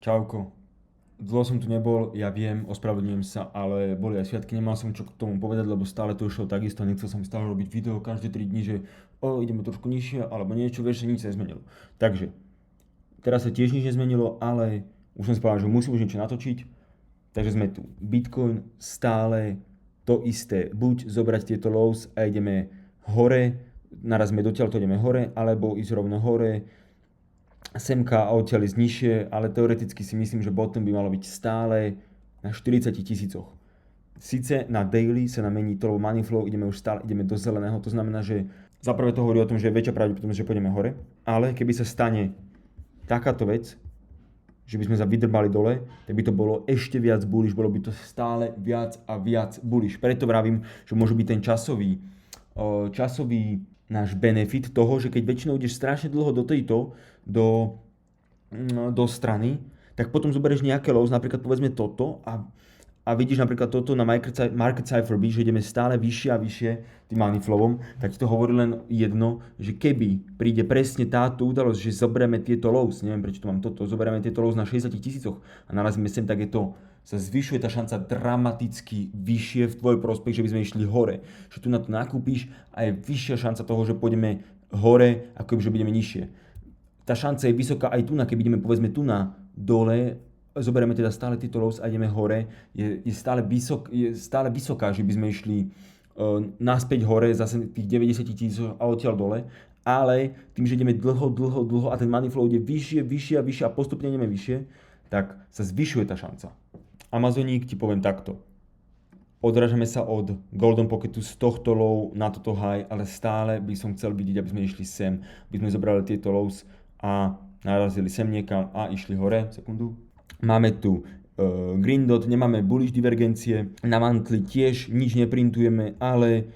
Čauko. Dlho som tu nebol, ja viem, ospravedlňujem sa, ale boli aj sviatky, nemal som čo k tomu povedať, lebo stále to išlo takisto, nechcel som stále robiť video každé 3 dní, že ideme trošku nižšie, alebo niečo, vieš, že nič sa nezmenilo. Takže, teraz sa tiež nič nezmenilo, ale už som si povedal, že musím už niečo natočiť, takže sme tu. Bitcoin stále to isté, buď zobrať tieto lows a ideme hore, naraz sme dotiaľ to ideme hore, alebo ísť rovno hore, semka a odtiaľ ísť nižšie, ale teoreticky si myslím, že bottom by malo byť stále na 40 000. Sice na daily sa nám mení to money flow, ideme už stále, ideme do zeleného, to znamená, že zaprvé to hovorí o tom, že je väčšia pravdepodobnosť, že pôjdeme hore, ale keby sa stane takáto vec, že by sme sa vydrbali dole, tak by to bolo ešte viac bullish, bolo by to stále viac a viac bullish. Preto vravím, že môže byť ten časový náš benefit toho, že keď väčšinou ideš strašne dlho do strany, tak potom zoberieš nejaké lows, napríklad povedzme toto a vidíš napríklad toto na Market Cypher Beat, že ideme stále vyššie a vyššie tým money flowom, tak ti to hovorí len jedno, že keby príde presne táto udalosť, že zoberieme tieto lows, neviem prečo tu mám toto, zoberieme tieto lows na 60 000 a narazíme sem, tak je to, sa zvyšuje tá šanca dramaticky vyššie v tvoj prospech, že by sme išli hore. Že tu na to nakúpíš a je vyššia šanca toho, že pôjdeme hore, ako že budeme nižšie. Tá šanca je vysoká aj tu, keď ideme povedzme tu na dole, zoberieme teda stále tieto lows a ideme hore, je stále vysoká, že by sme išli naspäť hore, zase tých 90 000 a odtiaľ dole, ale tým, že ideme dlho a ten money flow ide vyššie a postupne ideme vyššie, tak sa zvyšuje tá šanca. Amazoník ti poviem takto. Odrážame sa od Golden Pocketu z tohto low na toto high, ale stále by som chcel vidieť, aby sme išli sem, aby sme zobrali tieto lows a narazili sem niekam a išli hore. Sekundu. Máme tu green dot, nemáme bullish divergencie, na monthly tiež nič neprintujeme, ale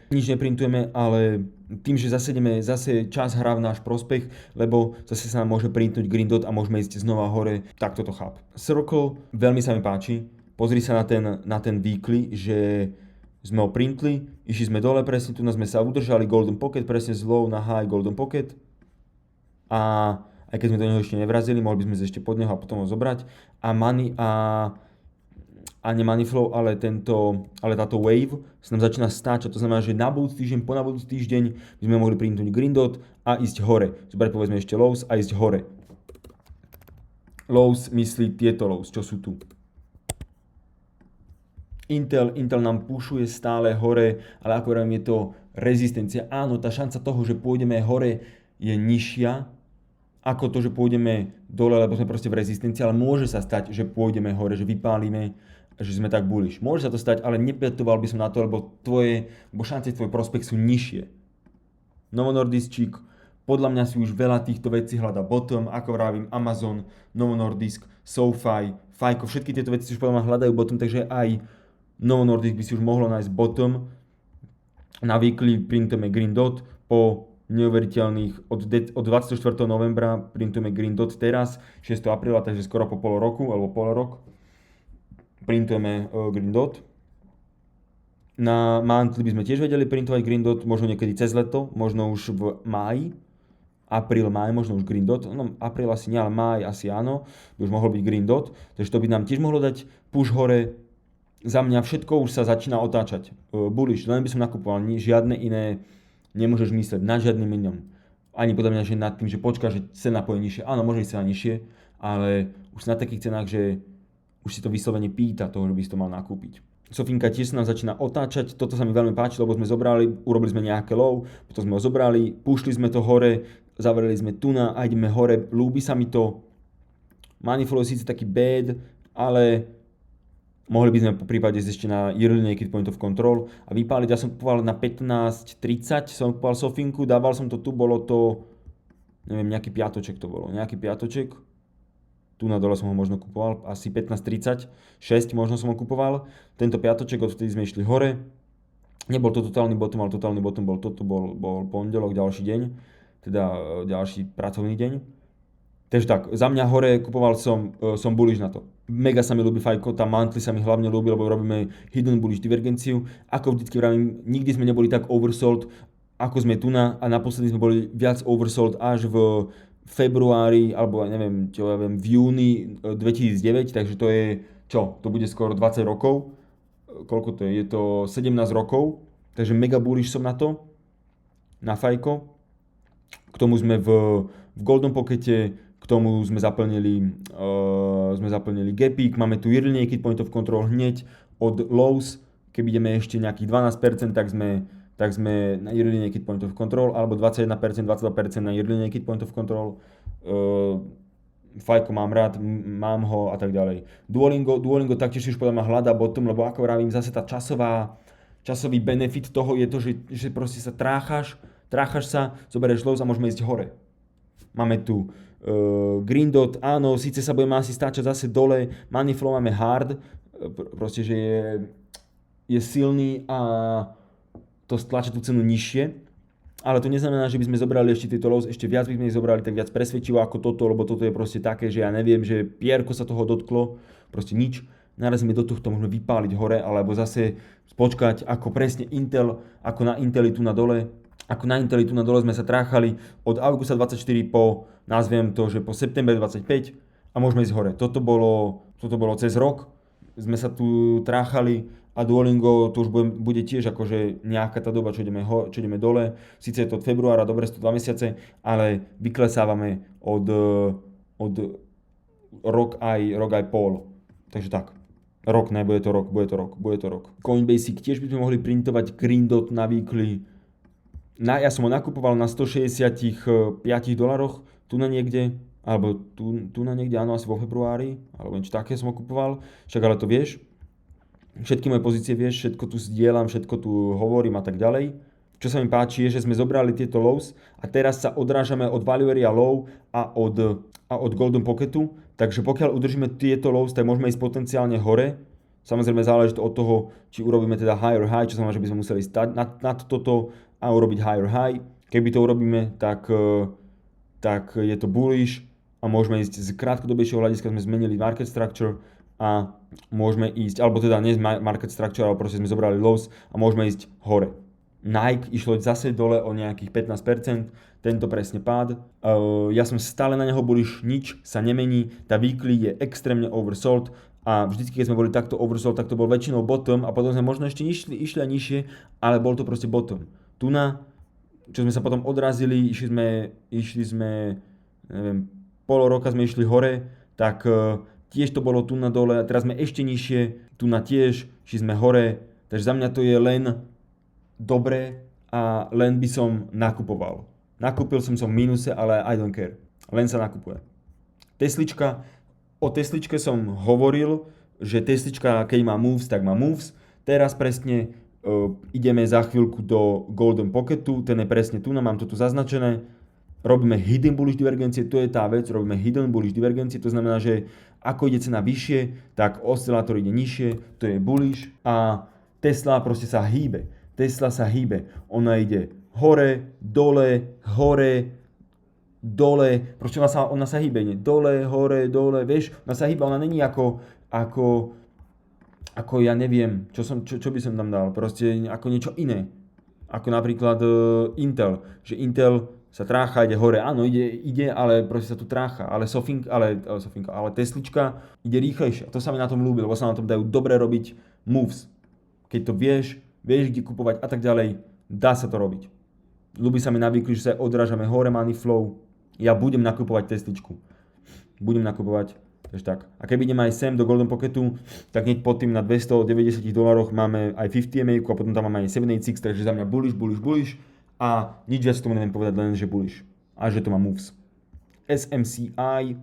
tým, že zase čas hrá v náš prospech, lebo zase sa nám môže printnúť green dot a môžeme ísť znova hore, tak toto cháp. Circle, veľmi sa mi páči, pozri sa na ten weekly, že sme ho printli, išli sme dole, presne tu sme sa udržali, golden pocket, presne z low na high golden pocket a aj keď sme do neho ešte nevrazili, mohli by sme ešte pod neho a potom ho zobrať. A nie money flow, ale táto wave sa nám začína stáčať. To znamená, že na budúci týždeň, po na budúci týždeň by sme mohli printnúť green dot a ísť hore. Zobrať povedzme ešte lows a ísť hore. Lows myslí tieto lows, čo sú tu. Intel nám pušuje stále hore, ale ako hovorím, je to rezistencia. Áno, tá šanca toho, že pôjdeme hore je nižšia, ako to, že pôjdeme dole, lebo sme proste v rezistencii, ale môže sa stať, že pôjdeme hore, že vypálime, že sme tak bullish. Môže sa to stať, ale nepetoval by som na to, lebo šance tvoj prospekt sú nižšie. Novo Nordisk, podľa mňa si už veľa týchto vecí hľadá bottom, ako vravím, Amazon, Novo Nordisk, SoFi, FICO, všetky tieto veci si už podľa mňa hľadajú bottom, takže aj Novo Nordisk by si už mohlo nájsť bottom. Na weekly printujeme green dot po neuveriteľných, od 24. novembra printujeme green dot teraz, 6. apríla, takže skoro po pol roku, alebo pol rok printujeme green dot. Na monthly by sme tiež vedeli printovať green dot, možno niekedy cez leto, možno už v máji, apríl, máj, možno už green dot, no apríl asi nie, ale máj asi áno, by už mohol byť green dot, takže to by nám tiež mohlo dať push hore. Za mňa všetko už sa začína otáčať bullish, len by som nakupoval, žiadne iné nemôžeš mysleť nad žiadnym inom. Ani podľa mňa, že nad tým, že počká, že cena pôjde nižšie. Áno, môže ísť cena nižšie, ale už na takých cenách, že už si to vyslovene pýta toho, že by si to mal nakúpiť. Sofinka tiež sa nám začína otáčať, toto sa mi veľmi páči, lebo sme zobrali, urobili sme nejaké low, potom sme ho zobrali, pušli sme to hore, zavreli sme tu a ideme hore, ľúbi sa mi to. Money flow je síce taký bad, ale mohli by sme po prípade ešte na yearly naked point of control a vypáliť. Ja som kupoval na 15.30, som kupoval Sofinku, dával som to tu, bolo to, neviem, nejaký piatoček to bolo, tu na dole som ho možno kupoval, asi 15.30, 6 možno som ho kupoval, tento piatoček, odtedy sme išli hore, nebol to totálny bottom, ale totálny bottom bol pondelok, ďalší deň, teda ďalší pracovný deň. Takže tak, za mňa hore kupoval som bullish na to. Mega sa mi ľúbi FICO, tá monthly sa mi hlavne ľúbi, lebo robíme hidden bullish divergenciu. Ako vždycky vravím, nikdy sme neboli tak oversold, ako sme tu a naposledy sme boli viac oversold až v februári, alebo neviem, čo ja viem, v júni 2009, takže to je, čo? To bude skoro 20 rokov. Koľko to je? Je to 17 rokov, takže mega bullish som na to, na FICO. K tomu sme v Golden Pockete, k tomu sme zaplnili Gapik, máme tu yearly naked point of control hneď od lows, keby ideme ešte nejakých 12%, tak sme na yearly naked point of control, alebo 21%, 22% na yearly naked point of control. FICO mám rád, mám ho a tak ďalej. Duolingo taktiež už podľa mňa hľadá bottom, lebo ako vravím, zase tá časový benefit toho je to, že proste sa tráchaš sa, zoberieš lows a môžeme ísť hore. Máme tu Green Dot, áno, síce sa budeme asi stáčať zase dole, Money Flow máme hard, proste, že je silný a to stlačí tú cenu nižšie, ale to neznamená, že by sme zobrali ešte tieto lows, ešte viac by sme ich zobrali, tak viac presvedčivo ako toto, lebo toto je proste také, že ja neviem, že pierko sa toho dotklo, proste nič, narazíme do tohto, môžeme vypáliť hore, alebo zase počkať, ako presne Intel, ako na Inteli tu na dole, sme sa tráchali od augusta 24 po, nazviem to, že po september 25 a môžeme ísť hore. Toto bolo cez rok, sme sa tu tráchali a Duolingo to už bude tiež akože nejaká tá doba, čo ideme dole. Sice je to od februára, dobre, sú to 2 mesiace, ale vyklesávame od rok aj pol. Takže tak. Rok, bude to rok. Coinbasic tiež by sme mohli printovať Green Dot na weekly. Ja som ho nakupoval na $165, tu na niekde, alebo tu na niekde, áno, asi vo februári, alebo niečo také som ho kupoval, však ale to vieš, všetky moje pozície vieš, všetko tu zdieľam, všetko tu hovorím a tak ďalej. Čo sa mi páči je, že sme zobrali tieto lows a teraz sa odrážame od Value Area Low a od Golden Pocketu, takže pokiaľ udržíme tieto lows, tak môžeme ísť potenciálne hore. Samozrejme záleží to od toho, či urobíme teda higher high, čo znamená, že by sme museli stať nad toto a urobiť higher high. Keby to urobíme, tak je to bullish a môžeme ísť z krátkodobejšieho hľadiska, sme zmenili market structure a môžeme ísť, alebo teda nie market structure, ale proste sme zobrali lows a môžeme ísť hore. Nike išlo zase dole o nejakých 15%, tento presne pád. Ja som stále na neho bullish, nič sa nemení, tá weekly je extrémne oversold a vždycky, keď sme boli takto oversold, tak to bol väčšinou bottom a potom sme možno ešte išli aj nižšie, ale bol to proste bottom. Tuna, čo sme sa potom odrazili, išli sme, neviem, pol roka sme išli hore, tak tiež to bolo tu na dole a teraz sme ešte nižšie, tu na tiež, išli sme hore, takže za mňa to je len dobre a len by som nakupoval. Nakúpil som v mínuse, ale I don't care, len sa nakupuje. O Tesličke som hovoril, že Teslička, keď má moves, tak má moves, teraz presne ideme za chvíľku do Golden Pocketu, ten je presne tu, mám to tu zaznačené. Robíme hidden bullish divergencie, to je tá vec, robíme hidden bullish divergencie, to znamená, že ako ide cena vyššie, tak oscilátor ide nižšie, to je bullish a Tesla proste sa hýbe. Ona ide hore, dole, proste ona sa hýbe, nie? Dole, hore, dole, vieš, ona sa hýba, ona není ako ja neviem, čo by som tam dal, proste ako niečo iné. Ako napríklad Intel, že Intel sa trácha, ide hore, áno, ide, ale proste sa tu trácha, ale Teslička ide rýchlejšie. To sa mi na tom ľúbi, lebo sa na tom dajú dobre robiť moves. Keď to vieš kde kupovať a tak ďalej, dá sa to robiť. Ľúbi sa mi na weekly, že sa odrážame hore money flow, ja budem nakupovať Tesličku. Takže tak. A keby ideme aj sem do Golden Pocketu, tak hneď pod tým na $290 máme aj 50 EMA a potom tam máme aj 786, takže za mňa bullish a nič viac tomu neviem povedať, len že bullish. A že to má moves. SMCI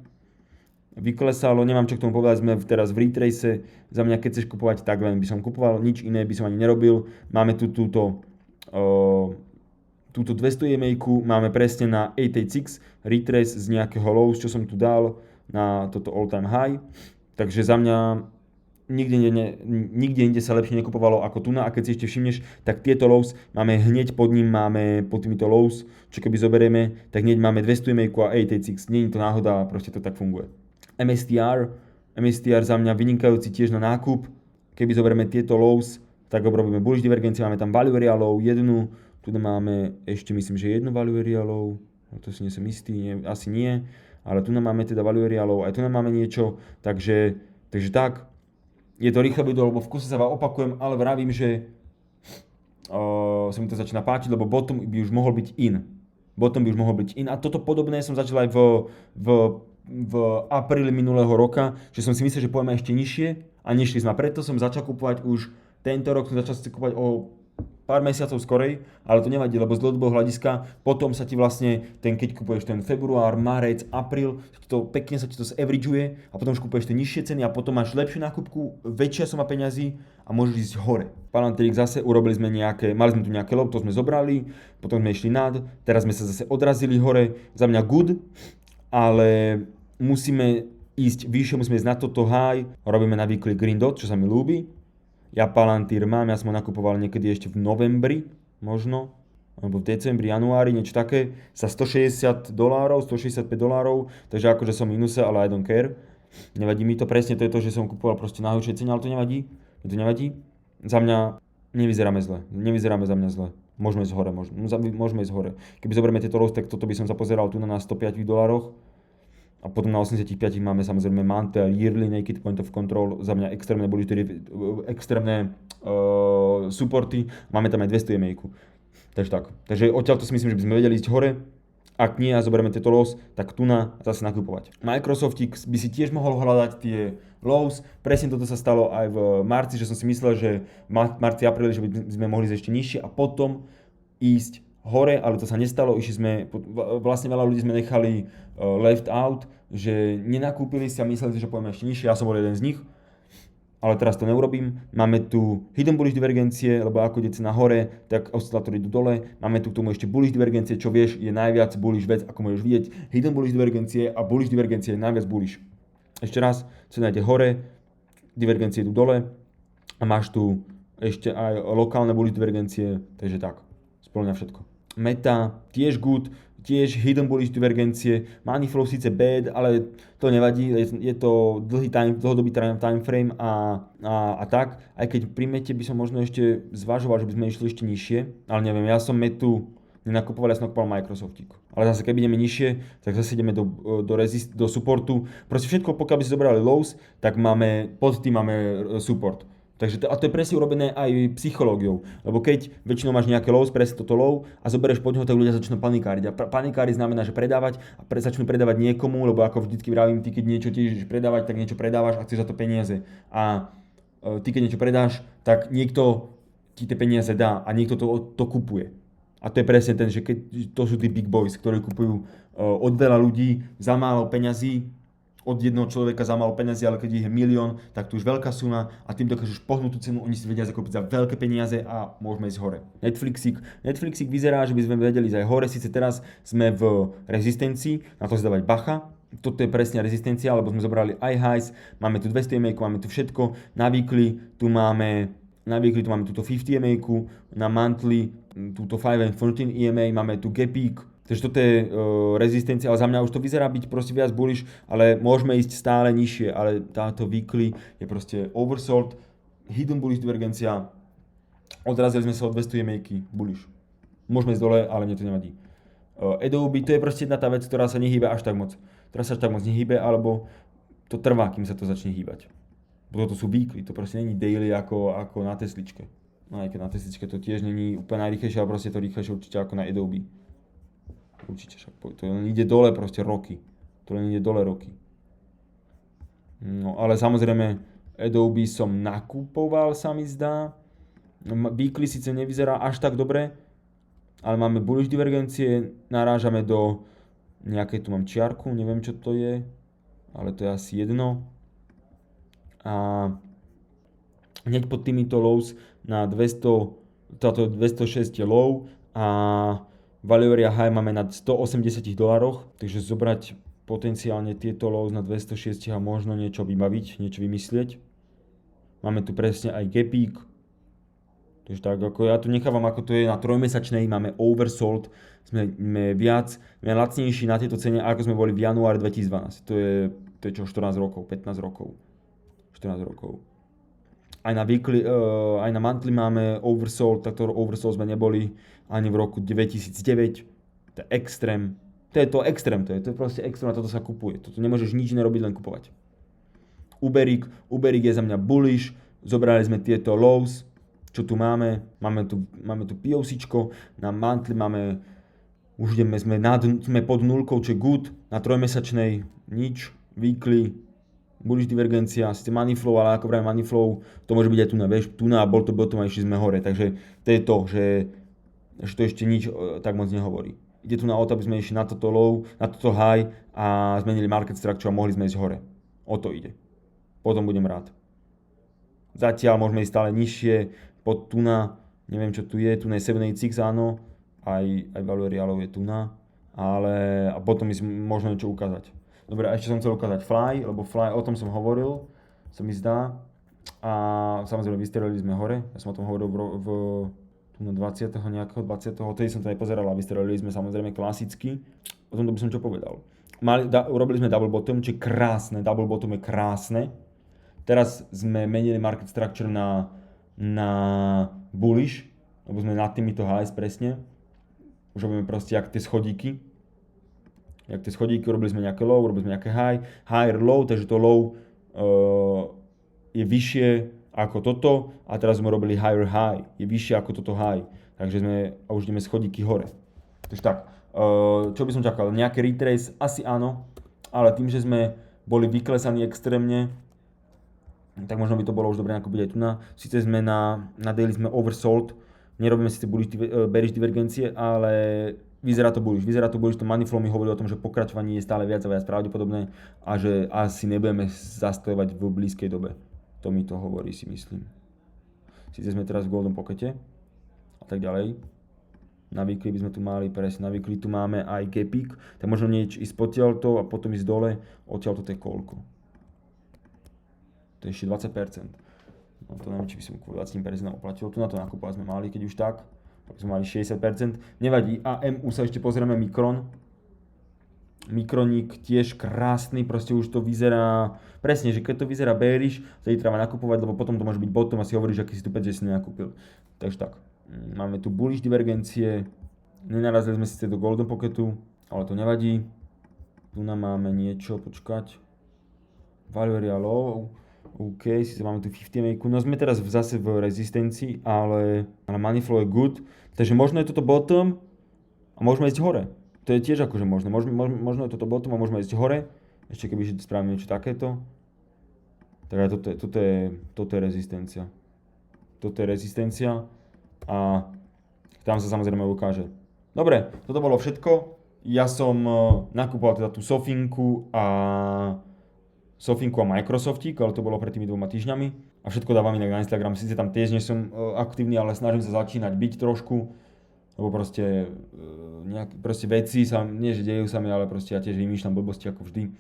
vyklesalo, nemám čo k tomu povedať, sme teraz v retrace, za mňa keď chceš kupovať, tak len by som kupoval, nič iné by som ani nerobil. Máme tu túto 200 EMA, máme presne na 886 retrace z nejakého lows, čo som tu dal na toto all time high, takže za mňa nikde inde sa lepšie nekupovalo ako tu a keď si ešte všimneš, tak tieto lows máme hneď pod týmito lows, čo keby zoberieme, tak hneď máme 200 EMA a 886, nie je to náhoda, proste to tak funguje. MSTR za mňa vynikajúci tiež na nákup, keby zoberieme tieto lows, tak robíme bullish divergencie, máme tam value area low, jednu, tu máme ešte myslím, že jednu value area low, To si nie som istý, asi nie, ale tu máme teda Valerialov, aj tu máme niečo, takže tak, je to rýchle video, lebo v kuse sa vám opakujem, ale vravím, že sa mi to začína páčiť, lebo bottom by už mohol byť in. A toto podobné som začal aj v apríli minulého roka, že som si myslel, že pôjdeme ešte nižšie a nešli sme. A preto som začal kupovať už tento rok, som začal si kupovať o pár mesiacov skorej, ale to nevadí, lebo z dlhodobého hľadiska potom sa ti vlastne, keď kupuješ ten február, marec, apríl, pekne sa ti to zaverageuje a potom už kupuješ tie nižšie ceny a potom máš lepšiu nákupku, väčšia suma peňazí a môžeš ísť hore. Palantírik zase urobili sme mali sme tu nejaké low, to sme zobrali, potom sme išli nad, teraz sme sa zase odrazili hore, za mňa good, ale musíme ísť vyššie, musíme ísť na toto high, robíme na weekly green dot, čo sa mi ľúbi. Ja Palantír mám, ja som ho nakupoval niekedy ešte v novembri, možno, alebo v decembri, januári, niečo také, za $160, $165, takže akože som minuse, ale I don't care. Nevadí mi to, presne to je to, že som kupoval proste na horšej cene, ale to nevadí. Za mňa nevyzeráme za mňa zle. Môžeme ísť hore. Keby zoberieme tieto lows, tak toto by som sa pozeral tu na $105. A potom na 85 máme samozrejme Mantle, Yearly Naked Point of Control, za mňa extrémne supporty, máme tam aj 200 EMA. Takže tak. Takže odtiaľ to si myslím, že by sme vedeli ísť hore. Ak nie a zoberieme tieto lows, tak tu na zase nakupovať. Microsoftik by si tiež mohol hľadať tie lows. Presne toto sa stalo aj v marci, že som si myslel, že v marci, apríli, že by sme mohli ísť ešte nižšie a potom ísť hore, ale to sa nestalo, vlastne veľa ľudí sme nechali left out, že nenakúpili si a mysleli, že pôjdeme ešte nižšie, ja som bol jeden z nich, ale teraz to neurobím. Máme tu hidden bullish divergencie, lebo ako ide cena hore, tak oscilátory idú dole, máme tu k tomu ešte bullish divergencie, čo vieš, je najviac bullish vec, ako môžeš vidieť, hidden bullish divergencie a bullish divergencie je najviac bullish. Ešte raz, cena ide hore, divergencie idú dole a máš tu ešte aj lokálne bullish divergencie, takže tak, spĺňa všetko. Meta, tiež good, tiež hidden bullish divergencie, money flow síce bad, ale to nevadí, je to dlhodobý time frame a tak, aj keď pri Mete by som možno ešte zvažoval, že by sme išli ešte nižšie, ale neviem, ja som Metu nenakupoval, ja som nakupoval Microsoftík. Ale zase keď ideme nižšie, tak zase ideme do supportu, proste všetko, pokiaľ by si zobrali lows, tak pod tým máme support. Takže a to je presne urobené aj psychológiou, lebo keď väčšinou máš nejaké lows, presne toto low a zoberieš pod neho, tak ľudia začnú panikáriť. A panikáriť znamená, že predávať a začnú predávať niekomu, lebo ako vždycky vravím, ty keď niečo tiež predávať, tak niečo predávaš a chceš za to peniaze. A ty keď niečo predáš, tak niekto ti tie peniaze dá a niekto to kupuje. A to je presne ten, že keď to sú tí big boys, ktorí kupujú od veľa ľudí za málo peňazí, od jedného človeka za málo peniazy, ale keď ich je milión, tak to už veľká suma a tým dokážeš pohnúť tú cenu, oni si vedia zakúpiť za veľké peniaze a môžeme ísť hore. Netflixík vyzerá, že by sme vedeli ísť aj hore, síce teraz sme v rezistencii, na to si dávať bacha, toto je presne rezistencia, lebo sme zobrali aj highs, máme tu 200 EMA, máme tu všetko, na weekly tu máme túto 50 EMA, na monthly túto 5 and 14 EMA, máme tu gapík. Takže toto je rezistencia, ale za mňa už to vyzerá byť proste viac bullish, ale môžeme ísť stále nižšie, ale táto weekly je proste oversold, hidden bullish divergencia, odrazili sme sa od 200 EMA-ky, bullish. Môžeme ísť dole, ale mne to nevadí. Adobe, to je proste jedna tá vec, ktorá sa nehýbe až tak moc. Teraz sa až tak moc nehýbe, alebo to trvá, kým sa to začne hýbať. Toto sú weekly, to proste není daily ako na Tesličke. No aj keď na Tesličke to tiež není úplne najrýchlejšie, ale proste to rýchlejšie určite ako na Adobe. Určite však, to len ide dole proste roky. No ale samozrejme Adobe som nakupoval, sa mi zdá. Weekly síce nevyzerá až tak dobre, ale máme bullish divergencie, narážame do nejakej, tu mám čiarku, neviem čo to je, ale to je asi jedno. A hneď pod týmito lows na 206 je low a Valeria High máme na $180, takže zobrať potenciálne tieto lows na 206 a možno niečo vybaviť, niečo vymyslieť. Máme tu presne aj gapík, takže tak ako ja tu nechávam ako to je na trojmesačnej, máme oversold, sme lacnejší na tieto cene ako sme boli v januári 2012, to je čo 14 rokov, 15 rokov, 14 rokov. Aj na weekly, aj na monthly máme oversold, takto oversold sme neboli ani v roku 2009, to je extrém, To je to extrém, to je proste extrém a toto sa kupuje. Toto nemôžeš nič nerobiť, len kupovať. Uberík je za mňa bullish, zobrali sme tieto lows, čo tu máme tu POCčko, na monthly už sme pod nulkou, čo je good, na trojmesačnej nič, weekly, bullish divergencia, síce money flow, ale ako vravím money flow, to môže byť aj tu na bol to bottom a išli sme hore, takže to je to, že to ešte nič tak moc nehovorí. Ide tu na to, aby sme išli na toto low, na toto high a zmenili market structure a mohli sme ísť hore. O to ide. Potom budem rád. Zatiaľ môžeme ísť stále nižšie, pod tuna, neviem čo tu je 786 áno, aj Valorialov je tuna, ale a potom možno niečo ukázať. Dobre, a ešte som chcel ukázať Fly, lebo Fly, o tom som hovoril, sa mi zdá. A samozrejme vystrelili sme hore, ja som o tom hovoril tu na 20. nejakého, 20. Tedy som to nepozeral a vystrelili sme samozrejme klasicky. O tomto by som čo povedal. Urobili sme double bottom, čo je krásne, double bottom je krásne. Teraz sme menili market structure na bullish, lebo sme nad týmito highs presne. Už robíme proste jak tie schodíky. Urobili sme nejaké low, urobili sme nejaké high, higher low, takže to low je vyššie ako toto a teraz sme robili higher high, je vyššie ako toto high, takže už ideme schodíky hore. Takže tak, čo by som čakal, nejaké retrace? Asi áno, ale tým, že sme boli vyklesaní extrémne, tak možno by to bolo už dobre nakúpiť aj tu na. Sice sme na daily sme oversold, nerobíme síce bearish divergencie, ale vyzerá to bullish, to money flow mi hovorí o tom, že pokračovanie je stále viac a viac pravdepodobné a že asi nebudeme zastojovať v blízkej dobe. To mi to hovorí, si myslím. Sice sme teraz v golden pockete a tak ďalej. Na weekly by sme tu mali, presne na weekly tu máme aj gapík, tak možno niečo ísť potiaľto a potom ísť dole, odtiaľto to je koľko. To je ešte 20%. No to neviem, či by som kvôli 20% oplatil. Tu na to nakúpať sme mali, keď už tak sme mali 60%. Nevadí. A MU sa ešte pozrieme Mikron. Mikroník tiež krásny, proste už to vyzerá, presne, že keď to vyzerá bearish, tedy treba nakupovať, lebo potom to môže byť bottom a si hovoríš, aký si tu 5, že si nenakúpil. Takže tak, máme tu bullish divergencie, nenarazili sme síce do golden pocketu, ale to nevadí. Tu nám máme niečo, počkať, Valoria low, OK, síce máme tu 50 make, no sme teraz zase v rezistencii, ale money flow je good, takže možno je toto bottom a môžeme ísť hore. To je tiež akože možné. Možno je toto bottom a môžeme ísť hore. Ešte keby spravíme niečo takéto. Tak aj toto je rezistencia. Toto je rezistencia a tam sa samozrejme ukáže. Dobre, toto bolo všetko. Ja som nakúpoval teda tú Sofinku a Microsoftík, ale to bolo pred tými 2 týždňami. A všetko dávam inak na Instagram. Sice tam tiež nie som aktívny, ale snažím sa začínať byť trošku. Lebo proste veci sa, nie že dejú sa mi, ale proste ja tiež vymýšľam blbosti ako vždy.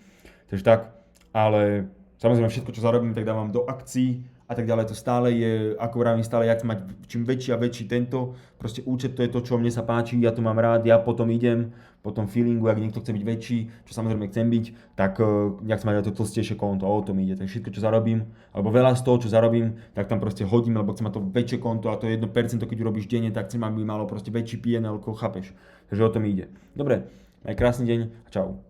Takže tak, ale samozrejme všetko, čo zarobím, tak dávam do akcií a tak ďalej. To stále je, ako vravím, stále ja chcem mať čím väčší a väčší tento. Proste účet, to je to, čo mne sa páči, ja to mám rád, ja potom idem, po tom feelingu, ak niekto chce byť väčší, čo samozrejme chcem byť, tak ja chcem mať aj to tlstejšie konto a o tom ide. Takže všetko, čo zarobím, alebo veľa z toho, čo zarobím, tak tam proste hodím, lebo chcem mať to väčšie konto a to 1%, keď urobíš denne, tak chcem, aby malo proste väčší PNL, chápeš. Takže o tom ide. Dobre, aj krásny deň a čau.